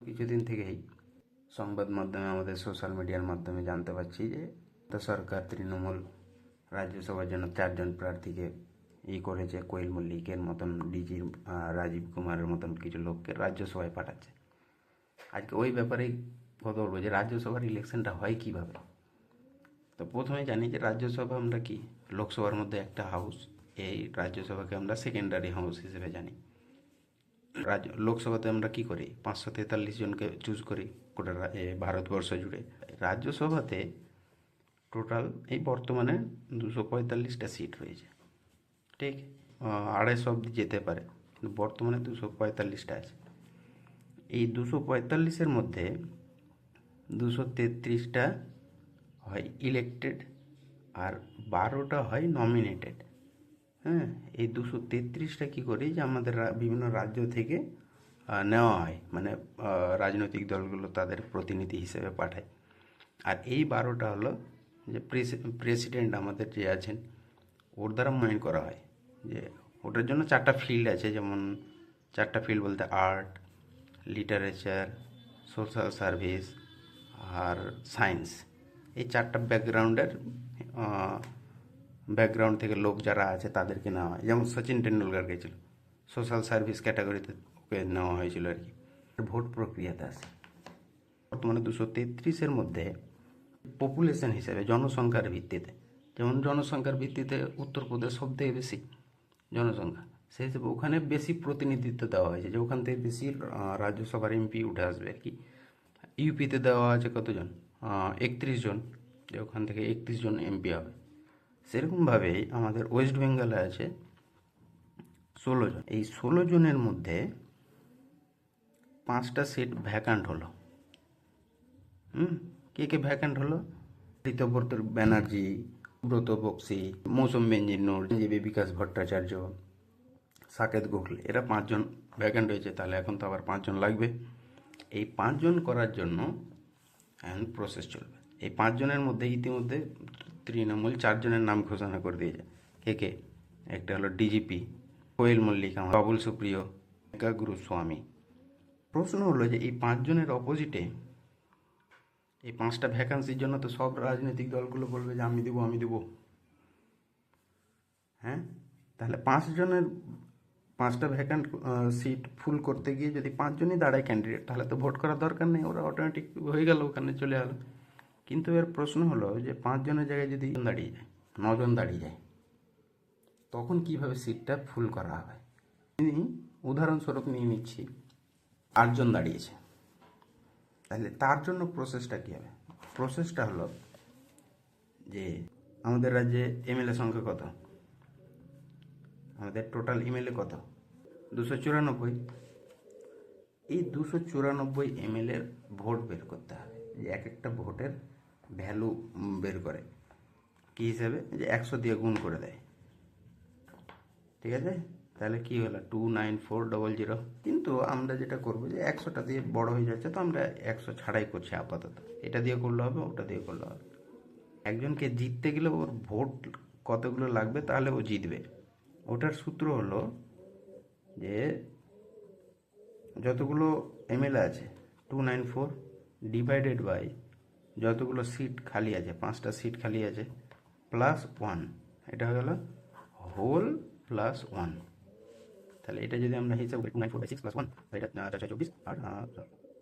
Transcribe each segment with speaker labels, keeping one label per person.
Speaker 1: কিছুদিন থেকেই সংবাদ মাধ্যমে আমাদের সোশ্যাল মিডিয়ার মাধ্যমে জানতে পারছি যে সরকার তৃণমূল রাজ্যসভার জন্য 4জন প্রার্থীকে করেছে। কোয়েল মল্লিকের মতন, ডিজি রাজীব কুমারের মতন কিছু লোককে রাজ্যসভায় পাঠাচ্ছে। আজকে ওই ব্যাপারেই কথা বলবো যে রাজ্যসভার ইলেকশনটা হয় কিভাবে। তো প্রথমে জানি যে রাজ্যসভা আমরা কি, লোকসভার মধ্যে একটা হাউস, এই রাজ্যসভাকে আমরা সেকেন্ডারি হাউস হিসেবে জানি। লোকসভাতে আমরা কি করি, 543 জনকে চুজ করি গোটা ভারতবর্ষ জুড়ে। রাজ্যসভাতে টোটাল এই বর্তমানে 245টা সিট রয়েছে, ঠিক। 250 অব্দি যেতে পারে, কিন্তু বর্তমানে 245টা আছে। এই 245-এর মধ্যে 233টা হয় ইলেক্টেড আর 12টা হয় নমিনেটেড। হ্যাঁ, এই 233টা কী করি যে আমাদের বিভিন্ন রাজ্য থেকে নেওয়া হয়, মানে রাজনৈতিক দলগুলো তাদের প্রতিনিধি হিসেবে পাঠায়। আর এই 12টা হলো যে প্রেসিডেন্ট আমাদের যে আছেন ওর দ্বারা মনোনীত করা হয়। যে ওটার জন্য 4টা ফিল্ড আছে, যেমন 4টা ফিল্ড বলতে আর্ট, লিটারেচার, সোশ্যাল সার্ভিস আর সায়েন্স। এই 4টা ব্যাকগ্রাউন্ড থেকে লোক যারা আছে তাদেরকে নেওয়া হয়। যেমন সচিন টেন্ডুলকার গেছিল, সোশ্যাল সার্ভিস ক্যাটাগরিতে ওকে নেওয়া হয়েছিল আর কি। ভোট প্রক্রিয়াতে আসে বর্তমানে 233-এর মধ্যে পপুলেশন হিসেবে, জনসংখ্যার ভিত্তিতে, যেমন জনসংখ্যার ভিত্তিতে উত্তরপ্রদেশ সব থেকে বেশি জনসংখ্যা, সেই হিসেবে ওখানে বেশি প্রতিনিধিত্ব দেওয়া হয়েছে, যে ওখান থেকে বেশি রাজ্যসভার এমপি উঠে আসবে আর কি। ইউপিতে দেওয়া আছে কতজন, 31 জন, যে ওখান থেকে 31 জন এমপি হবে। সেরকমভাবেই আমাদের ওয়েস্ট বেঙ্গলে আছে 16 জন। এই 16 জনের মধ্যে 5টা সিট ভ্যাকান্ট হলো। কে কে ভ্যাকান্ট হলো? ঋতব্রত ব্যানার্জি, ব্রত বক্সি, মৌসুম বেঞ্জির, জিবি বিকাশ ভট্টাচার্য, সাকেত গোখলে, এরা 5 জন ভ্যাকান্ট হয়েছে। তাহলে এখন তো আবার 5 জন লাগবে। এই 5 জন করার জন্য এখন প্রসেস চলবে। এই 5 জনের মধ্যে ইতিমধ্যে তৃণমূল 4 জনের নাম ঘোষণা করে দিয়েছে। কে কে? একটা হলো ডিজিপি কোয়েল মল্লিক, বাবুল সুপ্রিয়, গুরুস্বামী। প্রশ্ন হলো যে এই 5 জনের অপোজিটে এই 5টা ভ্যাকান্সির জন্য তো সব রাজনৈতিক দলগুলো বলবে যে আমি দেবো। হ্যাঁ, তাহলে 5 জনের 5টা ভ্যাকান্ট সিট ফুল করতে গিয়ে যদি 5 জনই দাঁড়ায় ক্যান্ডিডেট, তাহলে তো ভোট করার দরকার নেই, ওরা অটোমেটিক হয়ে গেল, ওখানে চলে গেল। কিন্তু এর প্রশ্ন হলো যে 5 জনের জায়গায় যদি দাঁড়িয়ে যায়, 9 জন দাঁড়িয়ে যায়, তখন কিভাবে সিটটা ফুল করা হবে? উদাহরণস্বরূপ নিয়ে নিচ্ছি, 8 জন দাঁড়িয়েছে, তাহলে তার জন্য প্রসেসটা কী হবে? প্রসেসটা হলো যে আমাদের রাজ্যে এমএলএ সংখ্যা কত? আমাদের টোটাল এমএলএ কত? 294। এই 294 এমএলএর ভোট বের করতে হবে। যে এক একটা ভোটের ভ্যালু বের করে কী হিসাবে? যে 100 দিয়ে গুণ করে দেয়, ঠিক আছে? তাহলে কী হলো? 29400। কিন্তু আমরা যেটা করবো যে 100টা দিয়ে বড় হয়ে যাচ্ছে, তো আমরা 100 ছাড়াই করছি আপাতত। এটা দিয়ে করলে হবে, ওটা দিয়ে করলে হবে। একজনকে জিততে গেলে ওর ভোট কতগুলো লাগবে, তাহলে ও জিতবে। ওটার সূত্র হলো যে যতগুলো এমএলএ আছে 294 ডিভাইডেড বাই যতগুলো সিট খালি আছে, 5টা সিট খালি আছে, প্লাস 1। এটা হয়ে গেল হোল প্লাস 1। তাহলে এটা যদি আমরা হিসাব করি 294/6 প্লাস 1, এটা 424 আর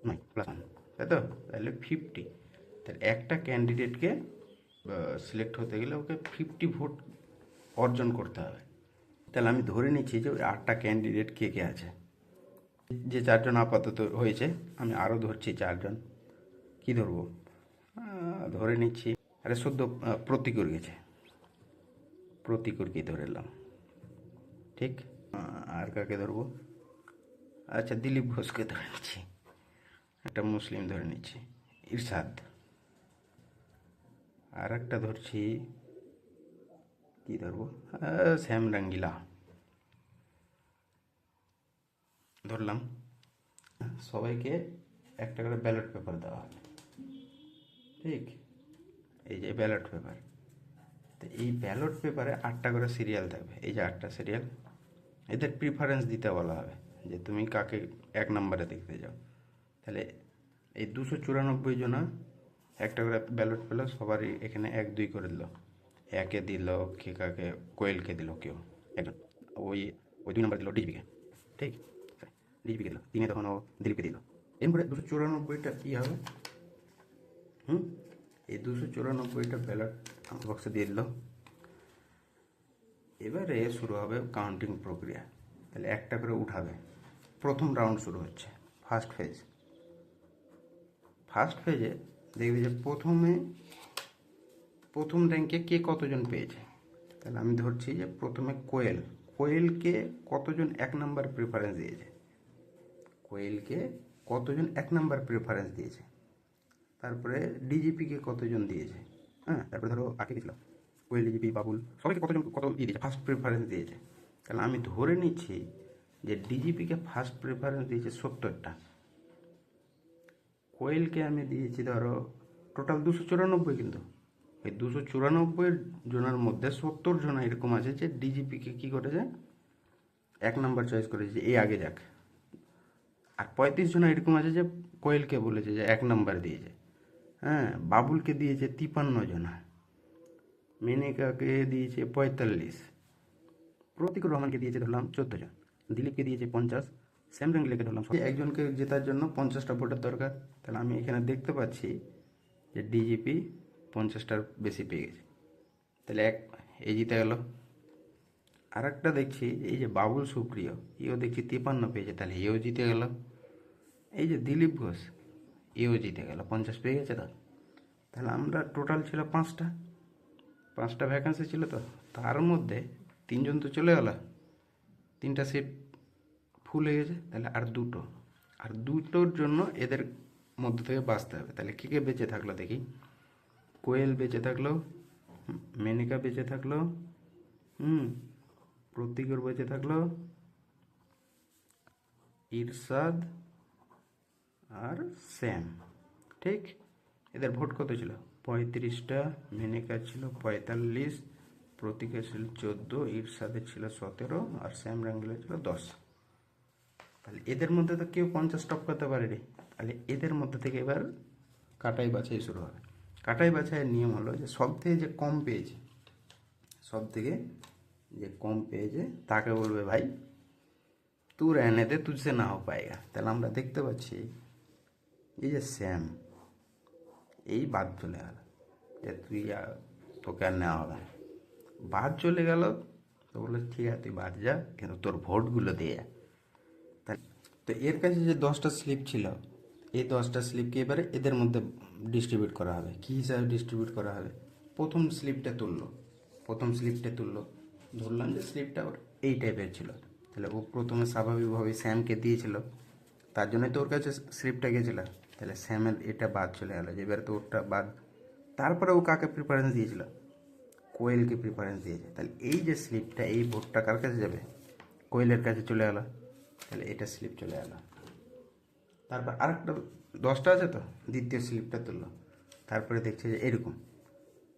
Speaker 1: 9 প্লাস 1, তাই তো? তাহলে 50। তাহলে একটা ক্যান্ডিডেটকে সিলেক্ট হতে গেলে ওকে 50 ভোট অর্জন করতে হবে। তাহলে আমি ধরে নিচ্ছি যে ওই 8টা ক্যান্ডিডেট কে কে আছে। যে 4 জন আপাতত হয়েছে, আমি আরও ধরছি 4 জন। কী ধরবো? ধরে নিচ্ছি, আরে সদ্য প্রতিকূর গেছে, প্রতিকূরকে ধরে এলাম, ঠিক। আর কাকে ধরবো? আচ্ছা, দিলীপ ঘোষকে ধরে নিচ্ছি, একটা মুসলিম ধরে নিচ্ছি, ইরশাদ। আর একটা ধরছি, কী ধরবো? শ্যাম রাঙ্গিলা ধরলাম। সবাইকে একটা করে ব্যালট পেপার দেওয়া হবে, ঠিক। এই যে ব্যালট পেপার, তো এই ব্যালট পেপারে 8টা করে সিরিয়াল থাকবে। এই যে 8টা সিরিয়াল, এদের প্রিফারেন্স দিতে বলা হবে যে তুমি কাকে 1 নম্বরে দেখতে যাও। তাহলে এই 294 জনা একটা করে ব্যালট পেলো, সবারই এখানে 1 2 করে দিল। একে দিল কাকে, কোয়েলকে দিল কেউ একজন, ওই ওই 2 নম্বর দিল ডিজিপিকে, ঠিক ডিজিপিকে দিল, 3 তখন ও দিলীপকে দিল। এরপরে 294টা কী হবে, এই 294টা ব্যালট আমার বক্সে দিয়ে দিল। এবারে শুরু হবে কাউন্টিং প্রক্রিয়া। তাহলে একটা করে উঠাবে। প্রথম রাউন্ড শুরু হচ্ছে, ফার্স্ট ফেজ। ফার্স্ট ফেজে দেখবে যে প্রথম র্যাঙ্কে কে কতজন পেয়েছে। তাহলে আমি ধরছি যে প্রথমে কোয়েলকে কতজন 1 নাম্বার প্রেফারেন্স দিয়েছে, কোয়েলকে কতজন 1 নাম্বার প্রেফারেন্স দিয়েছে। তারপরে ডিজিপিকে কতজন দিয়েছে, তারপরে ধরো আগে দিয়েছিল কোয়েল, ডিজিপি, বাবুল, সবাইকে কতজন কত দিয়েছে, ফার্স্ট প্রেফারেন্স দিয়েছে। তাহলে আমি ধরে নিচ্ছি যে ডিজিপিকে ফার্স্ট প্রেফারেন্স দিয়েছে 70টা, কোয়েলকে আমি দিয়েছি ধরো টোটাল 294, কিন্তু এই 294 জনের মধ্যে 70 জন এরকম আছে যে ডিজিপিকে কী করেছে 1 নাম্বার চয়েস করেছে, এই আগে যাক। আর 35 জন এরকম আছে যে কোয়েলকে বলেছে যে 1 নাম্বার দিয়েছে। বাবুলকে দিয়েছে 53 জন, মেনকাকে দিয়েছে 45, প্রতীকুর রহমানকে দিয়েছে ধরলাম 14 জন, দিলীপকে দিয়েছে 50, শ্যাম রেঙ্গলেকে ধরলাম। একজনকে জেতার জন্য 50টা ভোটের দরকার। তাহলে আমি এখানে দেখতে পাচ্ছি যে ডিজিপি 50টার বেশি পেয়ে গেছে, তাহলে এই জিতে গেল। আর একটা দেখছি এই যে বাবুল সুপ্রিয়, এও দেখছি 53 পেয়েছে, তাহলে এও জিতে গেল। এই যে দিলীপ ঘোষ, এও জিতে গেল, 50 পেয়ে গেছে। তো তাহলে আমরা টোটাল ছিল 5টা ভ্যাকেন্সি ছিল, তো তার মধ্যে 3 জন তো চলে গেল, 3টা সিট ফুল হয়ে গেছে। তাহলে আর দুটোর জন্য এদের মধ্য থেকে বাঁচতে হবে। তাহলে কে বেঁচে থাকলো দেখি, কোয়েল বেঁচে থাকলো, মেনিকা বেঁচে থাকলো, প্রতীকর বেঁচে থাকলো, ইরশাদ আর শ্যাম, ঠিক। এদের ভোট কত ছিল, 35টা, মেনিকা ছিল 45, প্রতীকে ছিল 14, ইরশাদের ছিল 17, আর শ্যাম রাঙ্গুলের ছিল 10। তাহলে এদের মধ্যে তো কেউ 50 টপ করতে পারেনি। তাহলে এদের মধ্যে থেকে এবার কাটাই বাছাই শুরু হবে। কাটাই বাছাইয়ের নিয়ম হলো যে সব থেকে যে কম পেয়েছে তাকে বলবে ভাই তু रहने दे, तुझसे না हो पाएगा। তাহলে আমরা দেখতে পাচ্ছি এই যে শ্যাম, এই বাদ চলে গেল, যে তোকে আর নেওয়া হবে না। বাদ চলে গেল, তো বললো ঠিক আছে তুই বাদ যা, কিন্তু তোর ভোটগুলো দিয়ে যা। তো এর কাছে যে 10টা স্লিপ ছিল, এই 10টা স্লিপকে এবারে এদের মধ্যে ডিস্ট্রিবিউট করা হবে। কী হিসাবে ডিস্ট্রিবিউট করা হবে, প্রথম স্লিপটা তুললো, ধরলাম যে স্লিপটা ওর এই টাইপের ছিল। তাহলে ও প্রথমে স্বাভাবিকভাবে শ্যামকে দিয়েছিল, তার জন্যই তো ওর কাছে স্লিপটা গেছিল। তাহলে শ্যামের এটা বাদ চলে গেলো, যে এবারে তো ওরটা বাদ। তারপরে ও কাকে প্রিফারেন্স দিয়েছিল, কোয়েলকে প্রিফারেন্স দিয়েছে। তাহলে এই যে স্লিপটা, এই ভোটটা কার কাছে যাবে, কোয়েলের কাছে চলে গেলো। তাহলে এটা স্লিপ চলে গেলো। তারপর আরেকটা 10টা আছে, তো দ্বিতীয় স্লিপটা তুললো। তারপরে দেখছে যে এরকম,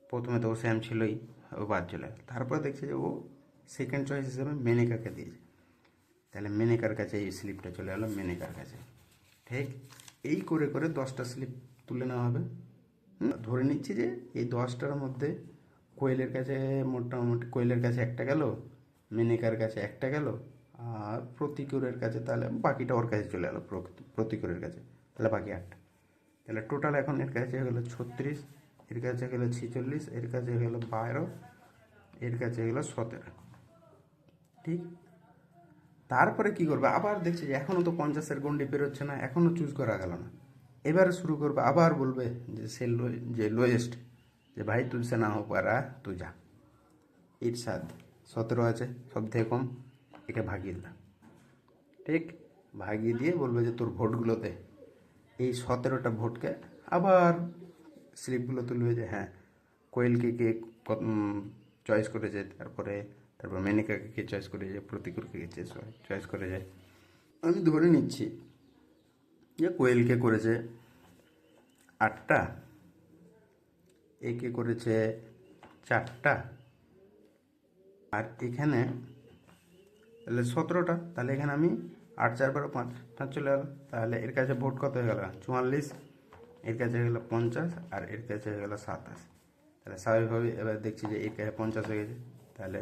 Speaker 1: প্রথমে তো ও শ্যাম ছিলই, ও বাদ চলে গেল। তারপরে দেখছে যে ও সেকেন্ড চয়েস হিসেবে মেনেকাকে দিয়েছে। তাহলে মেনেকার কাছে এই স্লিপটা চলে গেলো, মেনেকার কাছে। ঠিক এই করে করে 10টা স্লিপ তুলে নেওয়া হবে। ধরে নিচ্ছি যে এই 10টার মধ্যে কোয়েলের কাছে মোটামুটি কোয়েলের কাছে একটা গেল, মেনেকার কাছে একটা গেল, আর প্রতিকুরের কাছে, তাহলে বাকিটা ওর কাছে চলে গেলো, প্রতিকুরের কাছে। তাহলে বাকি 8টা। তাহলে টোটাল এখন এর কাছে গেলো 36, এর কাছে গেলো 46, এর কাছে গেলো 12, এর কাছে গেলো 17। ঠিক। তারপরে কি করবে, আবার দেখছে যে এখনও তো 50-এর গন্ডি পেরোচ্ছে না, এখনও চুজ করা গেল না। এবারে শুরু করবে, আবার বলবে যে যে লোয়েস্ট, যে ভাই তুঝসে না হো পা রা তু যা। ইরশাদ 17 আছে, সব থেকে কম, একে ভাগিয়ে দিলাম। ঠিক, ভাগিয়ে দিয়ে বলবে যে তোর ভোটগুলো দে। এই 17টা ভোটকে আবার স্লিপগুলো তুলবে, যে হ্যাঁ কোয়েলকে কে চয়েস করেছে, তারপর মেনিকাকে কে চয়েস করেছে, প্রতিকুরকে কে চয়েস করেছে। আমি ধরে নিচ্ছি যে কোয়েলকে করেছে 8টা, একে করেছে 4টা, আর এখানে তাহলে 17টা। তাহলে এখানে আমি 8 4 12 5 5 চলে গেল। তাহলে এর কাছে ভোট কত হয়ে গেল 44, এর কাছে হয়ে গেল 50 আর এর কাছে হয়ে গেল 27। তাহলে স্বাভাবিকভাবে এবার দেখছি যে এর কাছে 50 হয়ে গেছে, তাহলে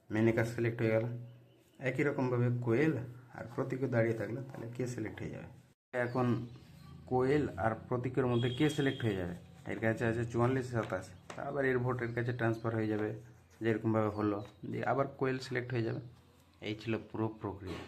Speaker 1: মেনিকার সিলেক্ট হয়ে গেল। একই রকমভাবে কোয়েল আর প্রতীকও দাঁড়িয়ে থাকলে তাহলে কে সিলেক্ট হয়ে যাবে। এখন কোয়েল আর প্রতীকের মধ্যে কে সিলেক্ট হয়ে যাবে, এর কাছে আছে 44 27, আবার এর ভোট এর কাছে ট্রান্সফার হয়ে যাবে যেরকমভাবে হলো, দিয়ে আবার কোয়েল সিলেক্ট হয়ে যাবে। এই ছিল পুরো প্রক্রিয়া।